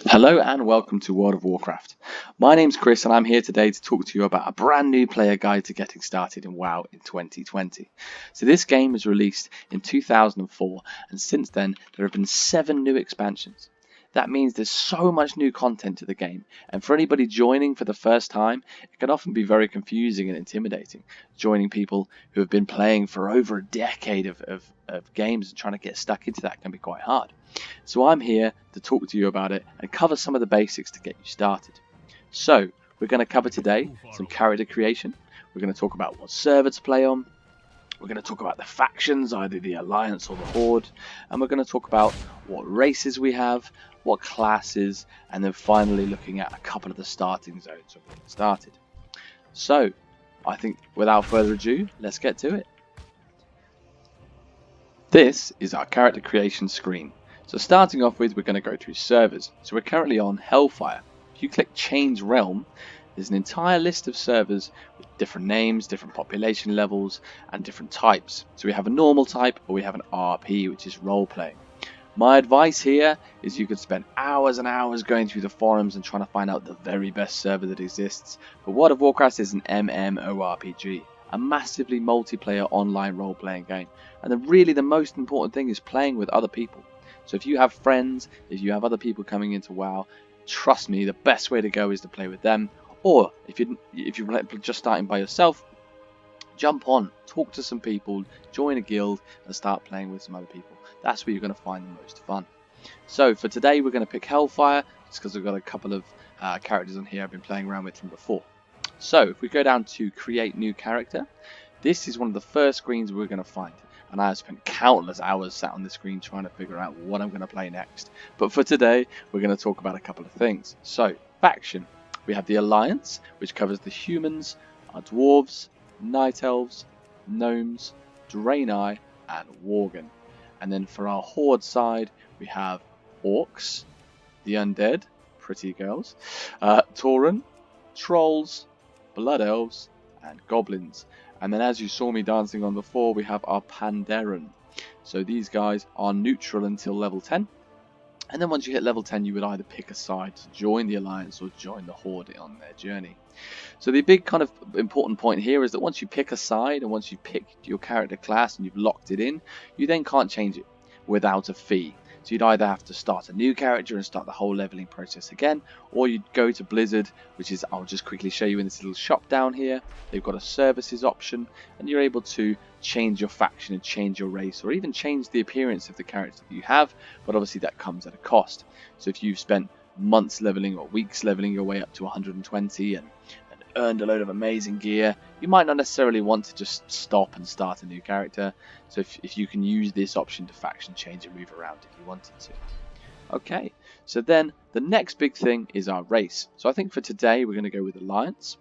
Hello and welcome to World of Warcraft. My name's Chris and I'm here today to talk to you about a brand new player guide to getting started in WoW in 2020. So this game was released in 2004 and since then there have been 7 new expansions. That means there's so much new content to the game, and for anybody joining for the first time, it can often be very confusing and intimidating. Joining people who have been playing for over a decade of games and trying to get stuck into that can be quite hard. So I'm here to talk to you about it and cover some of the basics to get you started. So we're going to cover today some character creation. We're going to talk about what server to play on. We're going to talk about the factions, either the Alliance or the Horde, and we're going to talk about what races we have, what classes, and then finally looking at a couple of the starting zones of getting started. So, I think without further ado, let's get to it. This is our character creation screen. So starting off with, we're going to go through servers. So we're currently on Hellfire. If you click Change Realm, there's an entire list of servers with different names, different population levels, and different types. So we have a normal type, or we have an RP, which is role playing. My advice here is you could spend hours and hours going through the forums and trying to find out the very best server that exists. But World of Warcraft is an MMORPG, a massively multiplayer online role-playing game. And the most important thing is playing with other people. So if you have friends, if you have other people coming into WoW, trust me, the best way to go is to play with them. Or if you're just starting by yourself, jump on, talk to some people, join a guild, and start playing with some other people. That's where you're going to find the most fun. So for today, we're going to pick Hellfire, just because we've got a couple of characters on here I've been playing around with from before. So if we go down to Create New Character, this is one of the first screens we're going to find. And I have spent countless hours sat on the screen trying to figure out what I'm going to play next. But for today, we're going to talk about a couple of things. So, faction. We have the Alliance, which covers the humans, our dwarves, night elves, gnomes, Draenei, and Worgen. And then for our Horde side, we have orcs, the undead, pretty girls, Tauren, trolls, blood elves, and goblins. And then as you saw me dancing on before, we have our Pandaren. So these guys are neutral until level 10. And then once you hit level 10, you would either pick a side to join the Alliance or join the Horde on their journey. So the big kind of important point here is that once you pick a side and once you've picked your character class and you've locked it in, you then can't change it without a fee. So you'd either have to start a new character and start the whole leveling process again, or you'd go to Blizzard, which is, I'll just quickly show you in this little shop down here. They've got a services option, and you're able to change your faction and change your race, or even change the appearance of the character that you have, but obviously that comes at a cost. So if you've spent months leveling or weeks leveling your way up to 120 and earned a load of amazing gear, you might not necessarily want to just stop and start a new character. So if you can use this option to faction change and move around if you wanted to. Okay, so then the next big thing is our race. So I think for today we're going to go with Alliance,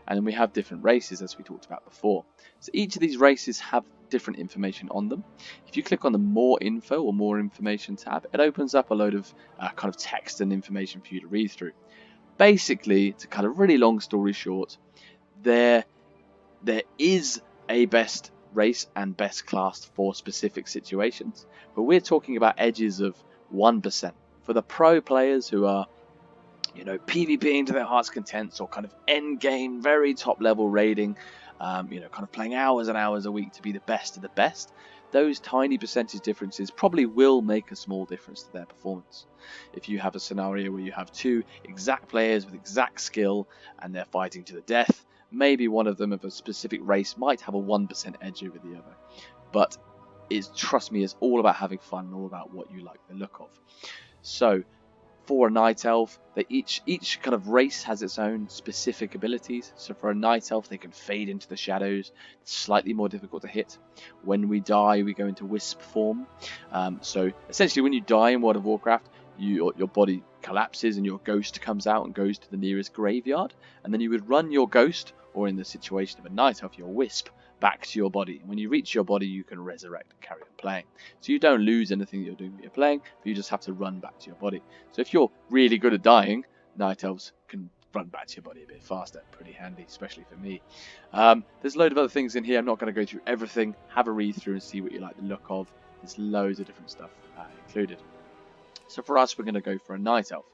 and then we have different races as we talked about before. So each of these races have different information on them. If you click on the more info or more information tab, it opens up a load of kind of text and information for you to read through. Basically, to cut a really long story short, there is a best race and best class for specific situations, but we're talking about edges of 1%. For the pro players who are, PvPing to their heart's content, or kind of end game, very top level raiding, kind of playing hours and hours a week to be the best of the best, those tiny percentage differences probably will make a small difference to their performance. If you have a scenario where you have 2 exact players with exact skill and they're fighting to the death, maybe one of them of a specific race might have a 1% edge over the other. But trust me, it's all about having fun and all about what you like the look of. So for a night elf, each kind of race has its own specific abilities. So for a night elf, they can fade into the shadows. It's slightly more difficult to hit. When we die, we go into wisp form. So essentially, when you die in World of Warcraft, your body collapses and your ghost comes out and goes to the nearest graveyard. And then you would run your ghost, or in the situation of a night elf, your wisp, back to your body. When you reach your body, you can resurrect and carry on playing. So you don't lose anything you're doing when you're playing, but you just have to run back to your body. So if you're really good at dying, night elves can run back to your body a bit faster. Pretty handy, especially for me. There's a load of other things in here. I'm not going to go through everything. Have a read through and see what you like the look of. There's loads of different stuff included. So for us, we're going to go for a night elf.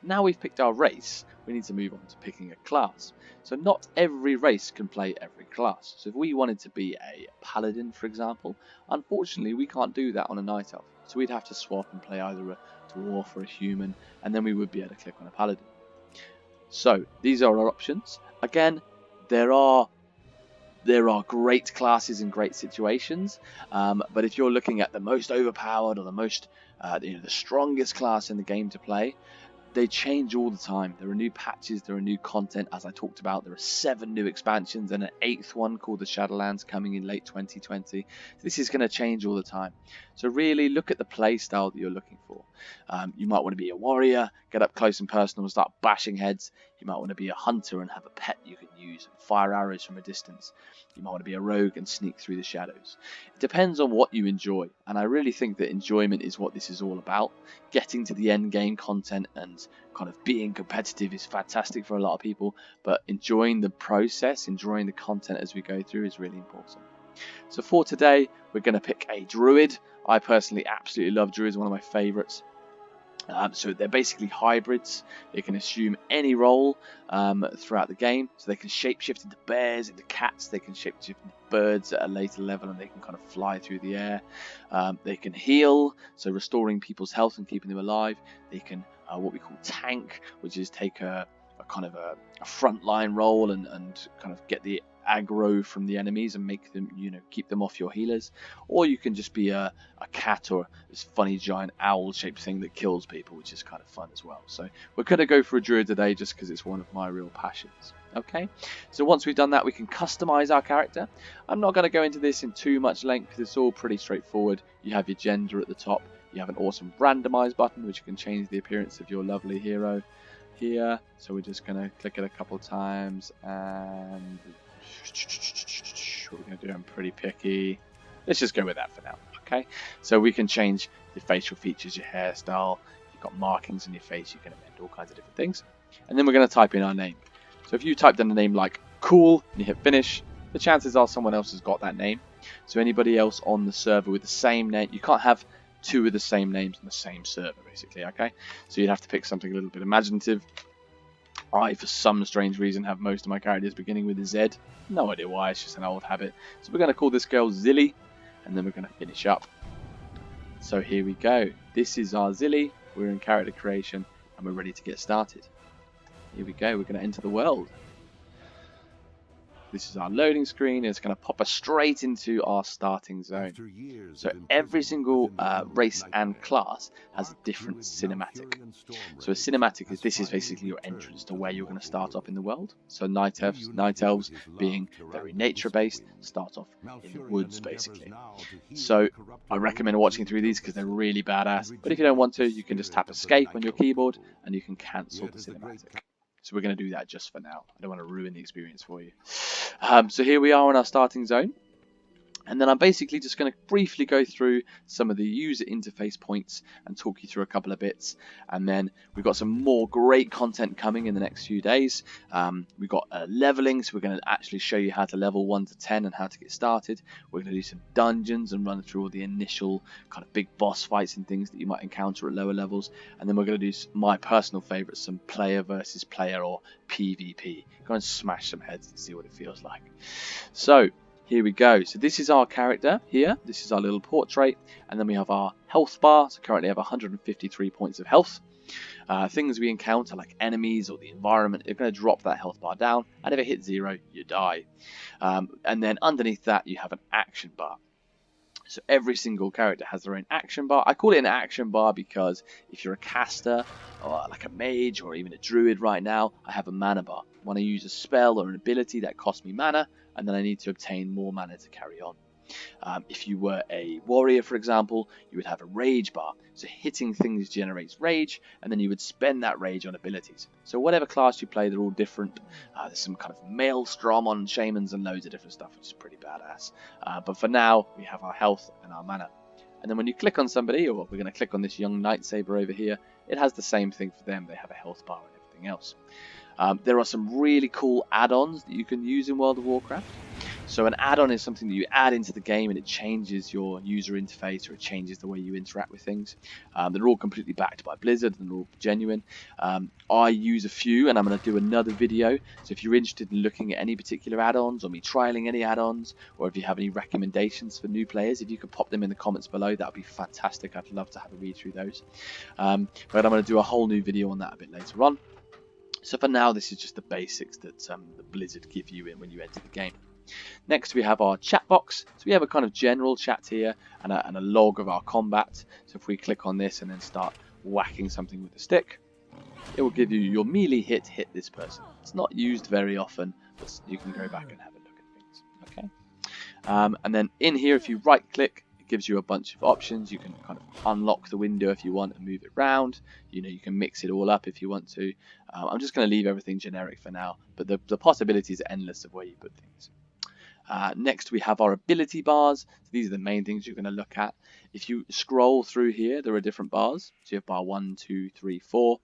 Now we've picked our race, we need to move on to picking a class. So not every race can play every class. So if we wanted to be a paladin, for example, unfortunately we can't do that on a night elf. So we'd have to swap and play either a dwarf or a human, and then we would be able to click on a paladin. So these are our options. Again, there are great classes in great situations, but if you're looking at the most overpowered or the most, the strongest class in the game to play, they change all the time. There are new patches, there are new content, as I talked about. There are 7 new expansions and an 8th one called the Shadowlands coming in late 2020. This is going to change all the time. So really look at the play style that you're looking for. You might want to be a warrior, get up close and personal and start bashing heads. You might want to be a hunter and have a pet you can use and fire arrows from a distance. You might want to be a rogue and sneak through the shadows. It depends on what you enjoy, and I really think that enjoyment is what this is all about. Getting to the end game content and kind of being competitive is fantastic for a lot of people, but enjoying the process, enjoying the content as we go through is really important. So for today, we're going to pick a druid. I personally absolutely love druids, one of my favorites. So they're basically hybrids. They can assume any role throughout the game. So they can shapeshift into bears, into cats. They can shapeshift into birds at a later level, and they can kind of fly through the air. They can heal, so restoring people's health and keeping them alive. They can what we call tank, which is take a kind of a frontline role and kind of get the aggro from the enemies and make them, keep them off your healers. Or you can just be a cat or this funny giant owl shaped thing that kills people, which is kind of fun as well. So we're going to go for a druid today just because it's one of my real passions. Okay, so once we've done that, we can customize our character. I'm not going to go into this in too much length because it's all pretty straightforward. You have your gender at the top. You have an awesome randomize button which can change the appearance of your lovely hero here. So we're just going to click it a couple times, and what we're going to do, I'm pretty picky. Let's just go with that for now. Okay, so we can change your facial features, your hairstyle. You've got markings on your face, you can amend all kinds of different things. And then we're going to type in our name. So if you typed in a name like cool and you hit finish, the chances are someone else has got that name. So anybody else on the server with the same name, you can't have 2 of the same names on the same server basically. Okay, so you'd have to pick something a little bit imaginative. I, for some strange reason, have most of my characters beginning with a Z. No idea why, it's just an old habit. So we're going to call this girl Zilly, and then we're going to finish up. So here we go. This is our Zilly. We're in character creation, and we're ready to get started. Here we go. We're going to enter the world. This is our loading screen. It's going to pop us straight into our starting zone. So every single race and class has a different cinematic. So a cinematic this is basically your entrance to where you're going to start off in the world. So night elves being very nature based, start off in the woods basically. So I recommend watching through these because they're really badass. But if you don't want to, you can just tap escape on your keyboard and you can cancel the cinematic. So we're going to do that just for now. I don't want to ruin the experience for you. So here we are in our starting zone. And then I'm basically just going to briefly go through some of the user interface points and talk you through a couple of bits. And then we've got some more great content coming in the next few days. We've got leveling, so we're going to actually show you how to level 1 to 10 and how to get started. We're going to do some dungeons and run through all the initial kind of big boss fights and things that you might encounter at lower levels. And then we're going to do my personal favourite, some player versus player or PvP. Go and smash some heads and see what it feels like. So here we go. So this is our character here. This is our little portrait. And then we have our health bar. So currently I have 153 points of health. Things we encounter like enemies or the environment are going to drop that health bar down. And if it hits 0, you die. And then underneath that you have an action bar. So every single character has their own action bar. I call it an action bar because if you're a caster or like a mage or even a druid right now, I have a mana bar. When I use a spell or an ability that costs me mana, and then I need to obtain more mana to carry on. If you were a warrior, for example, you would have a rage bar. So hitting things generates rage, and then you would spend that rage on abilities. So whatever class you play, they're all different. There's some kind of maelstrom on shamans and loads of different stuff, which is pretty badass. But for now, we have our health and our mana. And then when you click on somebody, or we're going to click on this young lightsaber over here, it has the same thing for them. They have a health bar and everything else. There are some really cool add-ons that you can use in World of Warcraft. So an add-on is something that you add into the game and it changes your user interface, or it changes the way you interact with things. They're all completely backed by Blizzard and they're all genuine. I use a few and I'm going to do another video. So if you're interested in looking at any particular add-ons, or me trialing any add-ons, or if you have any recommendations for new players, if you could pop them in the comments below, that would be fantastic. I'd love to have a read through those. But I'm going to do a whole new video on that a bit later on. So for now, this is just the basics that the Blizzard give you when you enter the game. Next, we have our chat box. So we have a kind of general chat here and a log of our combat. So if we click on this and then start whacking something with a stick, it will give you your melee hit this person. It's not used very often, but you can go back and have a look at things. Okay. And then in here, if you right click, it gives you a bunch of options. You can kind of unlock the window if you want and move it around. You can mix it all up if you want to. I'm just going to leave everything generic for now, but the possibilities are endless of where you put things. Next, we have our ability bars. So these are the main things you're going to look at. If you scroll through here, there are different bars. So you have bar 1, 2, 3, 4.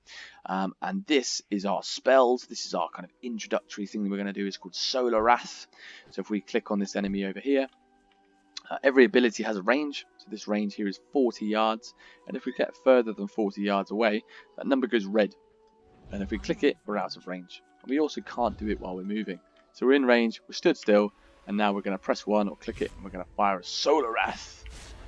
And this is our spells. This is our kind of introductory thing that we're going to do. It's called Solar Wrath. So if we click on this enemy over here, every ability has a range. So this range here is 40 yards. And if we get further than 40 yards away, that number goes red. And if we click it, we're out of range. And we also can't do it while we're moving. So we're in range, we're stood still, and now we're going to press 1 or click it, and we're going to fire a Solar Wrath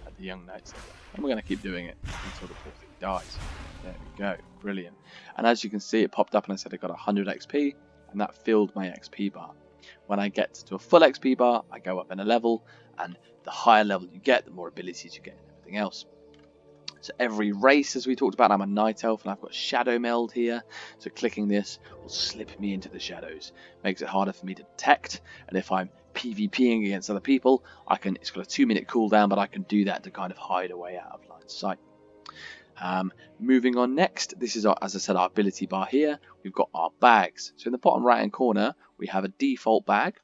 at the young knights. And we're going to keep doing it until the poor thing dies. There we go, brilliant. And as you can see, it popped up and I said I got 100 XP, and that filled my XP bar. When I get to a full XP bar, I go up in a level, and the higher level you get, the more abilities you get and everything else. So every race, as we talked about, I'm a night elf and I've got shadow meld here. So clicking this will slip me into the shadows. Makes it harder for me to detect. And if I'm PvPing against other people, it's got a 2-minute cooldown, but I can do that to kind of hide away out of line of sight. Moving on next, this is, as I said, our ability bar here. We've got our bags. So in the bottom right hand corner, we have a default bag.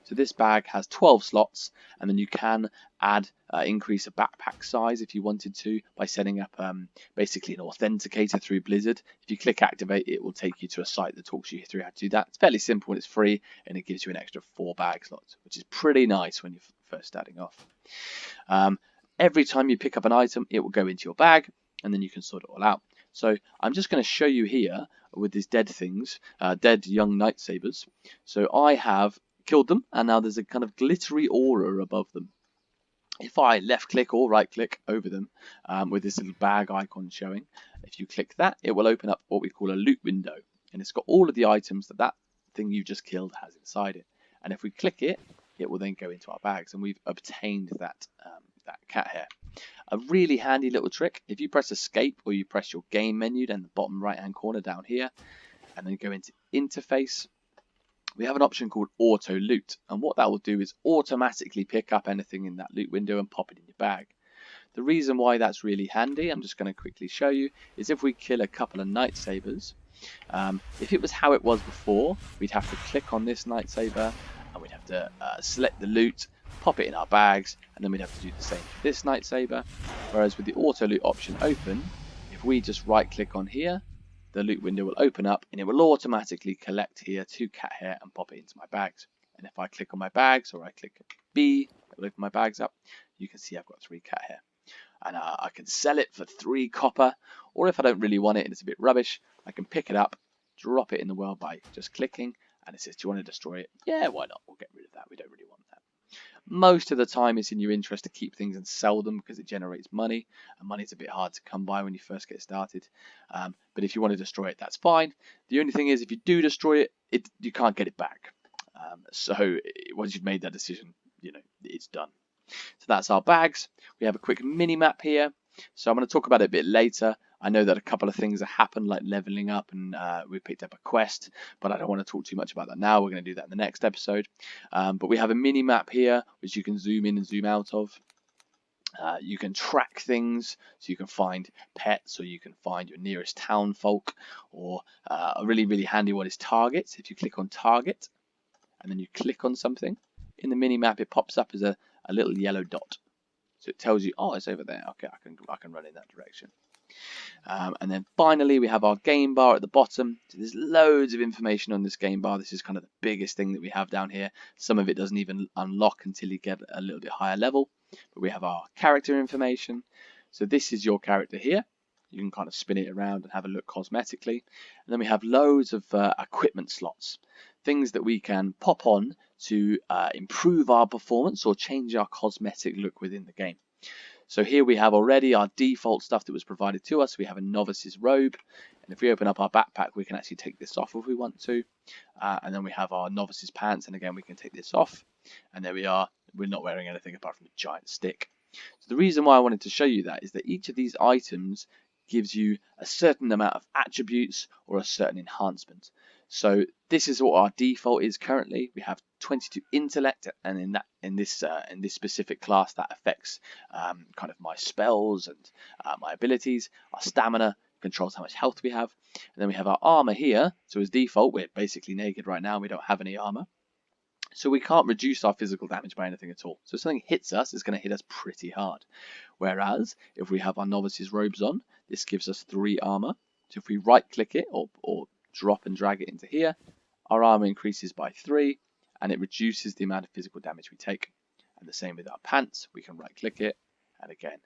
So this bag has 12 slots, and then you can increase a backpack size if you wanted to by setting up basically an authenticator through Blizzard. If you click activate, it will take you to a site that talks you through how to do that. It's fairly simple and it's free, and it gives you an extra 4 bag slots, which is pretty nice when you're first starting off. Every time you pick up an item, it will go into your bag, and then you can sort it all out. So I'm just going to show you here with these dead things, dead young knight sabers. So I have killed them, and now there's a kind of glittery aura above them. If I left click or right click over them with this little bag icon showing, if you click that, it will open up what we call a loot window, and it's got all of the items that thing you just killed has inside it. And if we click it, it will then go into our bags, and we've obtained that cat hair. A really handy little trick: if you press escape or you press your game menu down the bottom right hand corner down here, and then go into interface, we have an option called auto loot, and what that will do is automatically pick up anything in that loot window and pop it in your bag. The reason why that's really handy, I'm just going to quickly show you, is if we kill a couple of night sabers, if it was how it was before, we'd have to click on this night saber and we'd have to select the loot, pop it in our bags, and then we'd have to do the same for this night saber. Whereas with the auto loot option open, if we just right click on here, the loot window will open up and it will automatically collect here 2 cat hair and pop it into my bags. And if I click on my bags, or I click B, it will open my bags up, you can see I've got 3 cat hair. And I can sell it for 3 copper, or if I don't really want it and it's a bit rubbish, I can pick it up, drop it in the world by just clicking, and it says, do you want to destroy it? Yeah, why not? We'll get rid of that. We don't really want that. Most of the time it's in your interest to keep things and sell them because it generates money, and money's a bit hard to come by when you first get started. But if you want to destroy it, that's fine. The only thing is, if you do destroy it, you can't get it back. So once you've made that decision, it's done. So that's our bags. We have a quick mini map here. So I'm going to talk about it a bit later. I know that a couple of things have happened, like leveling up, and we picked up a quest, but I don't want to talk too much about that now. We're going to do that in the next episode. But we have a mini map here, which you can zoom in and zoom out of. You can track things, so you can find pets, or you can find your nearest town folk, or a really, really handy one is targets. If you click on target, and then you click on something, in the mini map it pops up as a little yellow dot. So it tells you, oh, it's over there. Okay, I can run in that direction. And then finally we have our game bar at the bottom. So there's loads of information on this game bar. This is kind of the biggest thing that we have down here. Some of it doesn't even unlock until you get a little bit higher level. But we have our character information. So this is your character here. You can kind of spin it around and have a look cosmetically. And then we have loads of equipment slots. Things that we can pop on to improve our performance or change our cosmetic look within the game. So here we have already our default stuff that was provided to us. We have a novice's robe, and if we open up our backpack, we can actually take this off if we want to. And then we have our novice's pants, and again, we can take this off. And there we are. We're not wearing anything apart from a giant stick. So the reason why I wanted to show you that is that each of these items gives you a certain amount of attributes or a certain enhancement. So this is what our default is currently. We have 22 intellect, and in this specific class that affects kind of my spells and my abilities. Our stamina controls how much health we have, and then we have our armor here. So as default, we're basically naked right now. We don't have any armor, so we can't reduce our physical damage by anything at all. So if something hits us, it's going to hit us pretty hard. Whereas if we have our novice's robes on, this gives us 3 armor. So if we right click it or drop and drag it into here, our armor increases by 3, and it reduces the amount of physical damage we take. And the same with our pants, we can right click it, and again,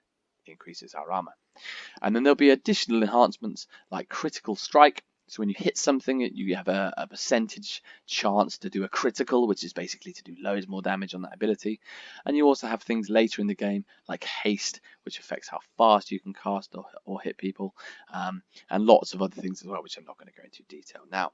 increases our armor. And then there'll be additional enhancements like critical strike. So when you hit something, you have a percentage chance to do a critical, which is basically to do loads more damage on that ability. And you also have things later in the game like haste, which affects how fast you can cast or hit people, and lots of other things as well, which I'm not going to go into detail now.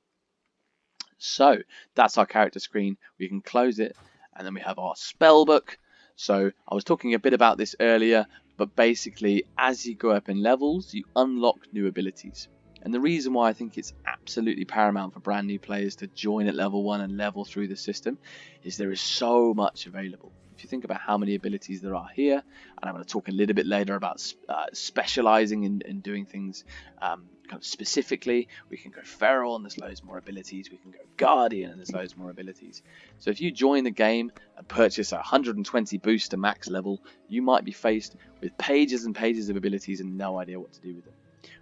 So that's our character screen. We can close it, and then we have our spell book. So I was talking a bit about this earlier, but basically as you go up in levels, you unlock new abilities. And the reason why I think it's absolutely paramount for brand new players to join at level 1 and level through the system is there is so much available. If you think about how many abilities there are here, and I'm going to talk a little bit later about specializing in doing things kind of specifically. We can go feral and there's loads more abilities. We can go guardian and there's loads more abilities. So if you join the game and purchase a 120 boost to max level, you might be faced with pages and pages of abilities and no idea what to do with them.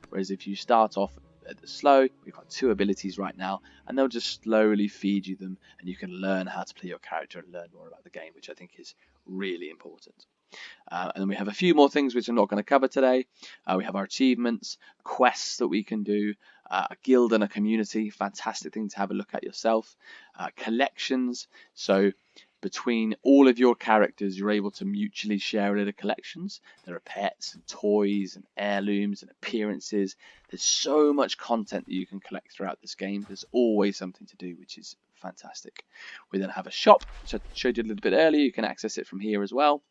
Whereas if you start off at the slow, we've got 2 abilities right now, and they'll just slowly feed you them, and you can learn how to play your character and learn more about the game, which I think is really important. And then we have a few more things which I'm not going to cover today. We have our achievements, quests that we can do, a guild and a community, fantastic thing to have a look at yourself, collections. So between all of your characters, you're able to mutually share a lot of collections. There are pets and toys and heirlooms and appearances. There's so much content that you can collect throughout this game. There's always something to do, which is fantastic. We then have a shop, which I showed you a little bit earlier. You can access it from here as well.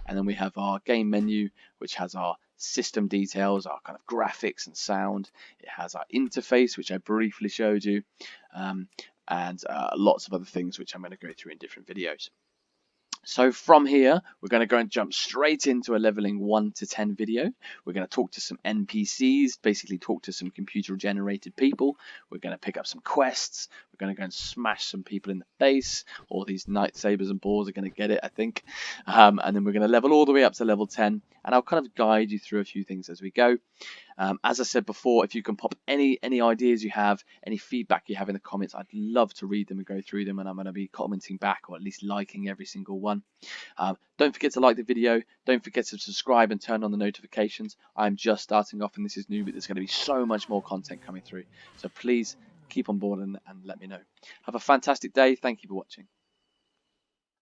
And then we have our game menu, which has our system details, our kind of graphics and sound. It has our interface, which I briefly showed you. And lots of other things which I'm going to go through in different videos. So from here, we're going to go and jump straight into a leveling 1 to 10 video. We're going to talk to some NPCs, basically talk to some computer generated people. We're going to pick up some quests. We're going to go and smash some people in the face. All these lightsabers and balls are going to get it, I think. And then we're going to level all the way up to level 10. And I'll kind of guide you through a few things as we go. As I said before, if you can pop any ideas you have, any feedback you have in the comments, I'd love to read them and go through them, and I'm going to be commenting back or at least liking every single one. Don't forget to like the video. Don't forget to subscribe and turn on the notifications. I'm just starting off and this is new, but there's going to be so much more content coming through. So please keep on board and let me know. Have a fantastic day. Thank you for watching.